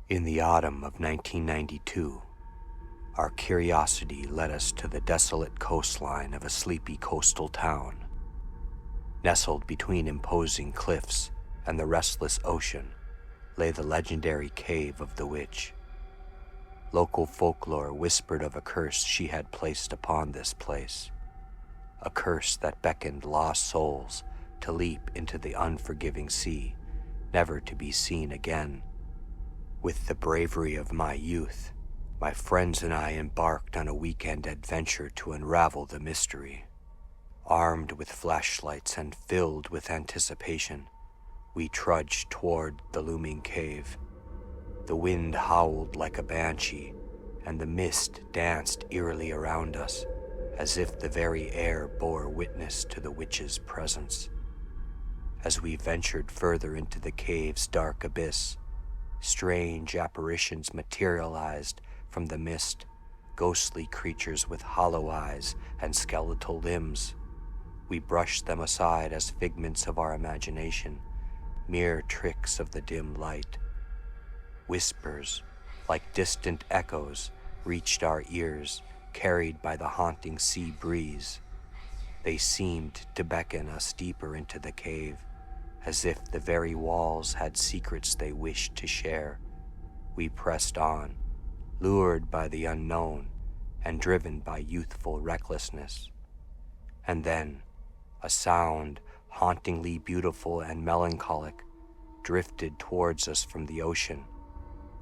In the autumn of 1992, our curiosity led us to the desolate coastline of a sleepy coastal town. Nestled between imposing cliffs and the restless ocean lay the legendary cave of the witch. Local folklore whispered of a curse she had placed upon this place, a curse that beckoned lost souls to leap into the unforgiving sea, never to be seen again. With the bravery of my youth, my friends and I embarked on a weekend adventure to unravel the mystery. Armed with flashlights and filled with anticipation, we trudged toward the looming cave. The wind howled like a banshee, and the mist danced eerily around us, as if the very air bore witness to the witch's presence. As we ventured further into the cave's dark abyss, strange apparitions materialized from the mist, ghostly creatures with hollow eyes and skeletal limbs. We brushed them aside as figments of our imagination, mere tricks of the dim light. Whispers, like distant echoes, reached our ears, carried by the haunting sea breeze. They seemed to beckon us deeper into the cave, as if the very walls had secrets they wished to share. We pressed on, lured by the unknown and driven by youthful recklessness. And then, a sound, hauntingly beautiful and melancholic, drifted towards us from the ocean.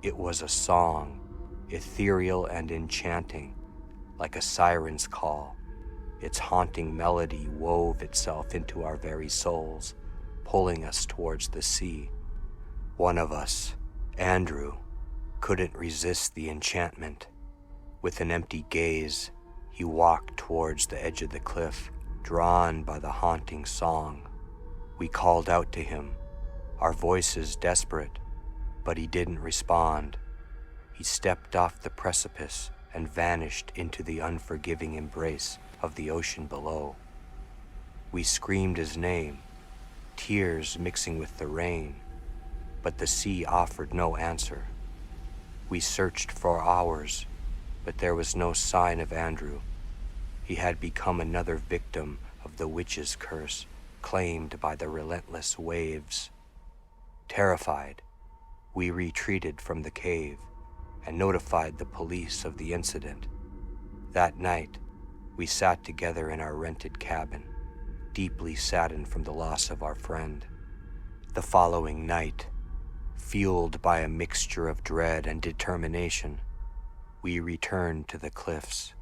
It was a song, ethereal and enchanting, like a siren's call. Its haunting melody wove itself into our very souls, pulling us towards the sea. One of us, Andrew, couldn't resist the enchantment. With an empty gaze, he walked towards the edge of the cliff, drawn by the haunting song. We called out to him, our voices desperate, but he didn't respond. He stepped off the precipice and vanished into the unforgiving embrace of the ocean below. We screamed his name, tears mixing with the rain, but the sea offered no answer. We searched for hours, but there was no sign of Andrew. He had become another victim of the witch's curse, claimed by the relentless waves. Terrified, we retreated from the cave and notified the police of the incident. That night, we sat together in our rented cabin, deeply saddened from the loss of our friend. The following night, fueled by a mixture of dread and determination, we returned to the cliffs.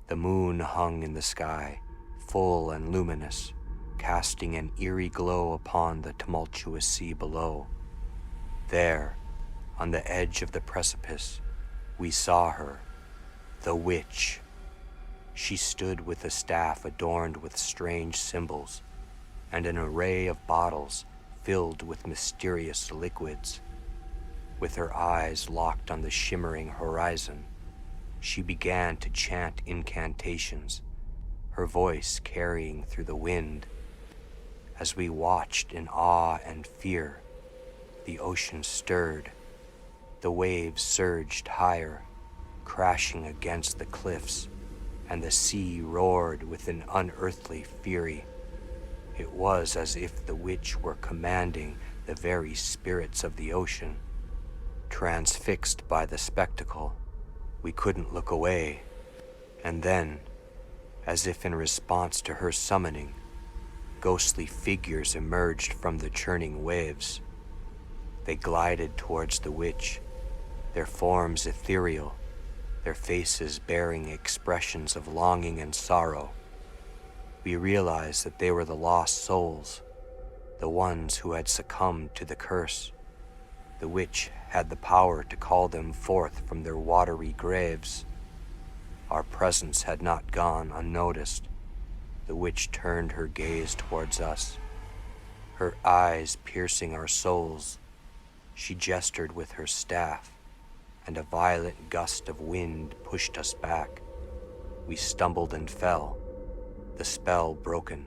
The moon hung in the sky, full and luminous, casting an eerie glow upon the tumultuous sea below. There, on the edge of the precipice, we saw her, the witch. She stood with a staff adorned with strange symbols and an array of bottles filled with mysterious liquids. With her eyes locked on the shimmering horizon, she began to chant incantations, her voice carrying through the wind. As we watched in awe and fear, the ocean stirred. The waves surged higher, crashing against the cliffs, and the sea roared with an unearthly fury. It was as if the witch were commanding the very spirits of the ocean. Transfixed by the spectacle, we couldn't look away. And then, as if in response to her summoning, ghostly figures emerged from the churning waves. They glided towards the witch, their forms ethereal, their faces bearing expressions of longing and sorrow. We realized that they were the lost souls, the ones who had succumbed to the curse. The witch had the power to call them forth from their watery graves. Our presence had not gone unnoticed. The witch turned her gaze towards us, her eyes piercing our souls. She gestured with her staff, and a violent gust of wind pushed us back. We stumbled and fell, the spell broken.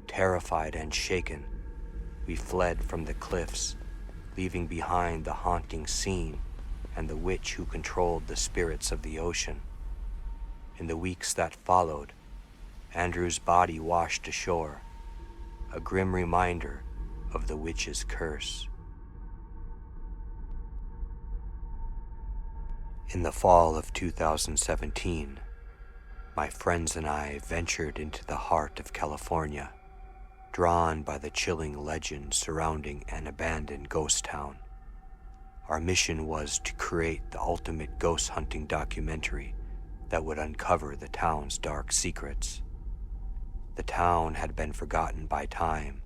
Terrified and shaken, we fled from the cliffs, leaving behind the haunting scene and the witch who controlled the spirits of the ocean. In the weeks that followed, Andrew's body washed ashore, a grim reminder of the witch's curse. In the fall of 2017, my friends and I ventured into the heart of California, drawn by the chilling legends surrounding an abandoned ghost town. Our mission was to create the ultimate ghost hunting documentary that would uncover the town's dark secrets. The town had been forgotten by time,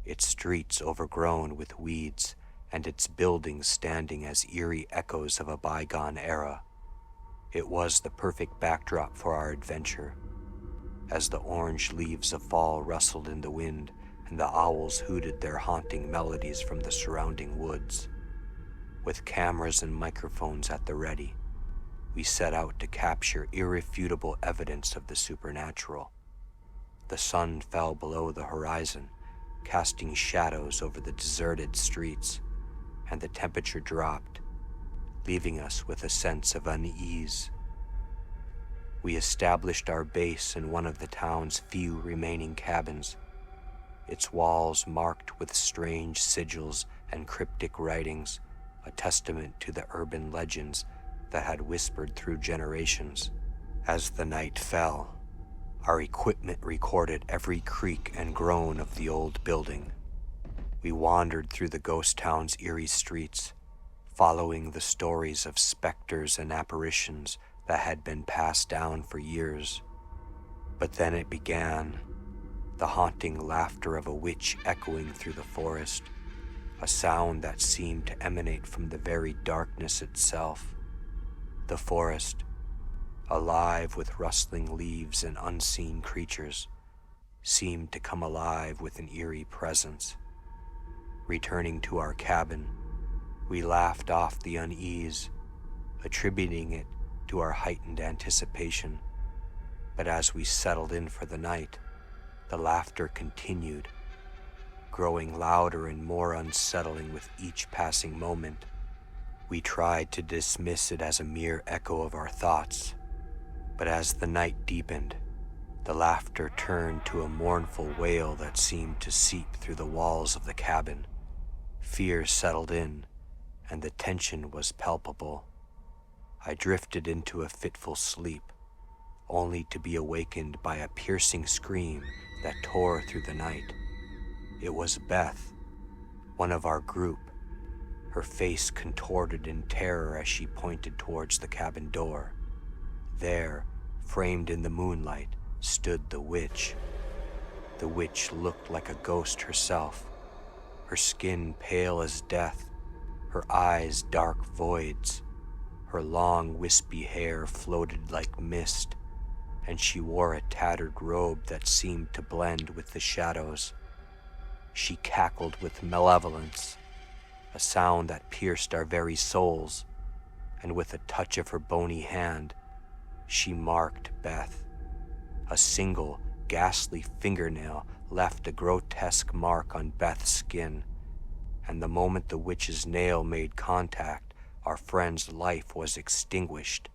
its streets overgrown with weeds and its buildings standing as eerie echoes of a bygone era. It was the perfect backdrop for our adventure, as the orange leaves of fall rustled in the wind and the owls hooted their haunting melodies from the surrounding woods. With cameras and microphones at the ready, we set out to capture irrefutable evidence of the supernatural. The sun fell below the horizon, casting shadows over the deserted streets, and the temperature dropped, leaving us with a sense of unease. We established our base in one of the town's few remaining cabins, its walls marked with strange sigils and cryptic writings, a testament to the urban legends that had whispered through generations. As the night fell, our equipment recorded every creak and groan of the old building. We wandered through the ghost town's eerie streets, following the stories of specters and apparitions that had been passed down for years. But then it began, the haunting laughter of a witch echoing through the forest, a sound that seemed to emanate from the very darkness itself. The forest, alive with rustling leaves and unseen creatures, seemed to come alive with an eerie presence. Returning to our cabin, we laughed off the unease, attributing it to our heightened anticipation. But as we settled in for the night, the laughter continued, growing louder and more unsettling with each passing moment. We tried to dismiss it as a mere echo of our thoughts, but as the night deepened, the laughter turned to a mournful wail that seemed to seep through the walls of the cabin. Fear settled in, and the tension was palpable. I drifted into a fitful sleep, only to be awakened by a piercing scream that tore through the night. It was Beth, one of our group, her face contorted in terror as she pointed towards the cabin door. There, framed in the moonlight, stood the witch. The witch looked like a ghost herself, her skin pale as death, her eyes dark voids. Her long, wispy hair floated like mist, and she wore a tattered robe that seemed to blend with the shadows. She cackled with malevolence, a sound that pierced our very souls, and with a touch of her bony hand, she marked Beth. A single, ghastly fingernail left a grotesque mark on Beth's skin, and the moment the witch's nail made contact, our friend's life was extinguished.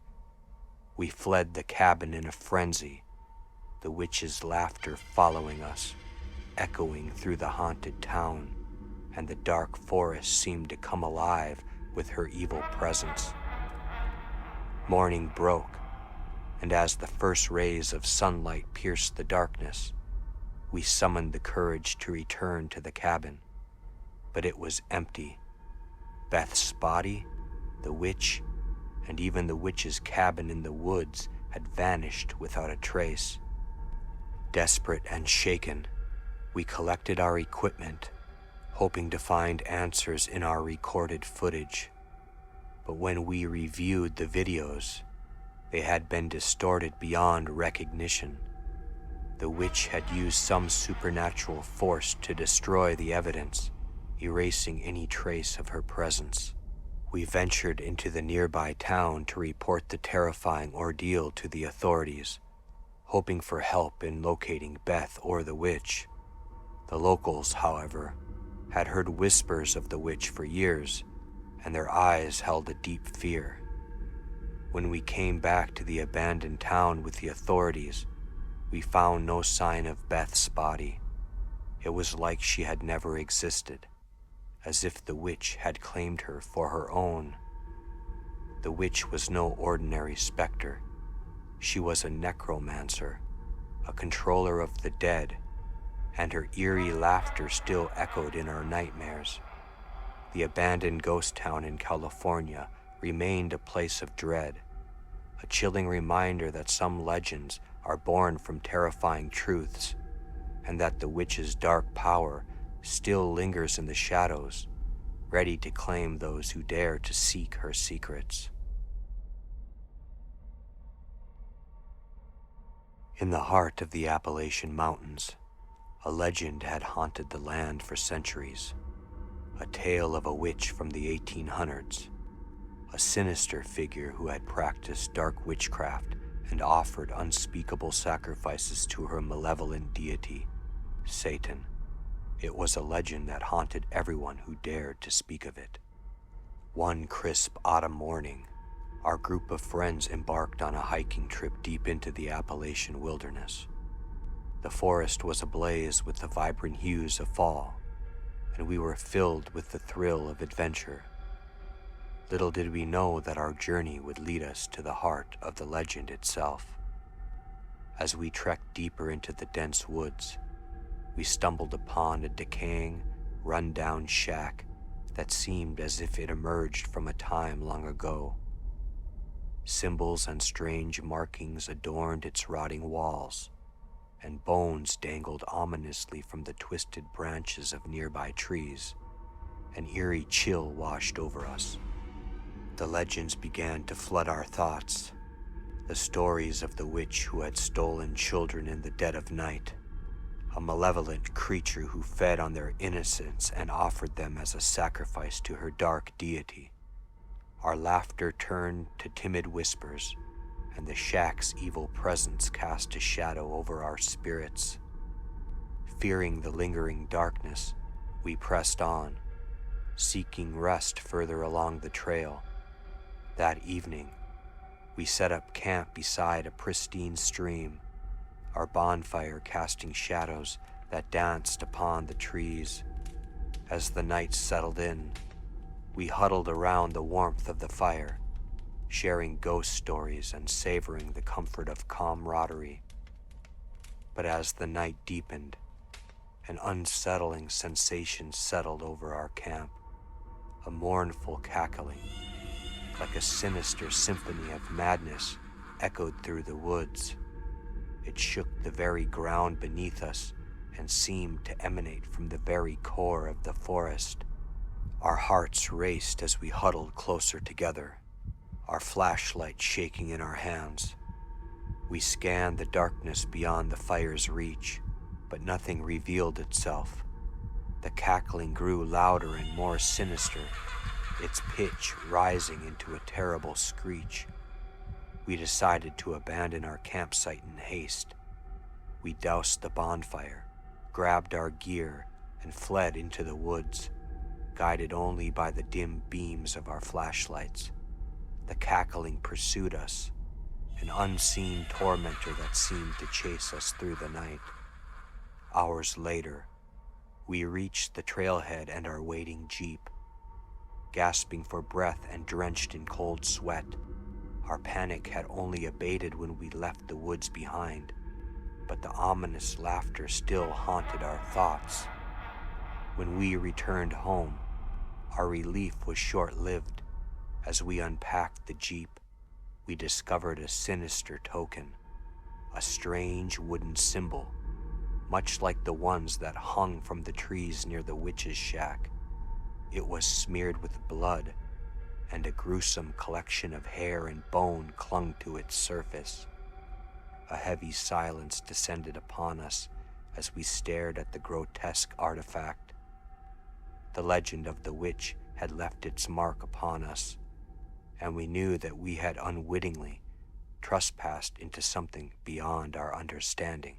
We fled the cabin in a frenzy, the witch's laughter following us, echoing through the haunted town, and the dark forest seemed to come alive with her evil presence. Morning broke, and as the first rays of sunlight pierced the darkness, we summoned the courage to return to the cabin. But it was empty. Beth's body, the witch, and even the witch's cabin in the woods had vanished without a trace. Desperate and shaken, we collected our equipment, hoping to find answers in our recorded footage. But when we reviewed the videos, they had been distorted beyond recognition. The witch had used some supernatural force to destroy the evidence, erasing any trace of her presence. We ventured into the nearby town to report the terrifying ordeal to the authorities, hoping for help in locating Beth or the witch. The locals, however, had heard whispers of the witch for years, and their eyes held a deep fear. When we came back to the abandoned town with the authorities, we found no sign of Beth's body. It was like she had never existed, as if the witch had claimed her for her own. The witch was no ordinary specter. She was a necromancer, a controller of the dead, and her eerie laughter still echoed in our nightmares. The abandoned ghost town in California remained a place of dread, a chilling reminder that some legends are born from terrifying truths, and that the witch's dark power still lingers in the shadows, ready to claim those who dare to seek her secrets. In the heart of the Appalachian Mountains, a legend had haunted the land for centuries, a tale of a witch from the 1800s, a sinister figure who had practiced dark witchcraft and offered unspeakable sacrifices to her malevolent deity, Satan. It was a legend that haunted everyone who dared to speak of it. One crisp autumn morning, our group of friends embarked on a hiking trip deep into the Appalachian wilderness. The forest was ablaze with the vibrant hues of fall, and we were filled with the thrill of adventure. Little did we know that our journey would lead us to the heart of the legend itself. As we trekked deeper into the dense woods, we stumbled upon a decaying, run-down shack that seemed as if it emerged from a time long ago. Symbols and strange markings adorned its rotting walls, and bones dangled ominously from the twisted branches of nearby trees. An eerie chill washed over us. The legends began to flood our thoughts. The stories of the witch who had stolen children in the dead of night, a malevolent creature who fed on their innocence and offered them as a sacrifice to her dark deity. Our laughter turned to timid whispers, and the shack's evil presence cast a shadow over our spirits. Fearing the lingering darkness, we pressed on, seeking rest further along the trail. That evening, we set up camp beside a pristine stream, our bonfire casting shadows that danced upon the trees. As the night settled in, we huddled around the warmth of the fire, sharing ghost stories and savoring the comfort of camaraderie. But as the night deepened, an unsettling sensation settled over our camp, a mournful cackling, like a sinister symphony of madness, echoed through the woods. It shook the very ground beneath us and seemed to emanate from the very core of the forest. Our hearts raced as we huddled closer together, our flashlight shaking in our hands. We scanned the darkness beyond the fire's reach, but nothing revealed itself. The cackling grew louder and more sinister, its pitch rising into a terrible screech. We decided to abandon our campsite in haste. We doused the bonfire, grabbed our gear, and fled into the woods, guided only by the dim beams of our flashlights. The cackling pursued us, an unseen tormentor that seemed to chase us through the night. Hours later, we reached the trailhead and our waiting jeep. Gasping for breath and drenched in cold sweat, our panic had only abated when we left the woods behind, but the ominous laughter still haunted our thoughts. When we returned home, our relief was short-lived. As we unpacked the jeep, we discovered a sinister token, a strange wooden symbol, much like the ones that hung from the trees near the witch's shack. It was smeared with blood, and a gruesome collection of hair and bone clung to its surface. A heavy silence descended upon us as we stared at the grotesque artifact. The legend of the witch had left its mark upon us, and we knew that we had unwittingly trespassed into something beyond our understanding.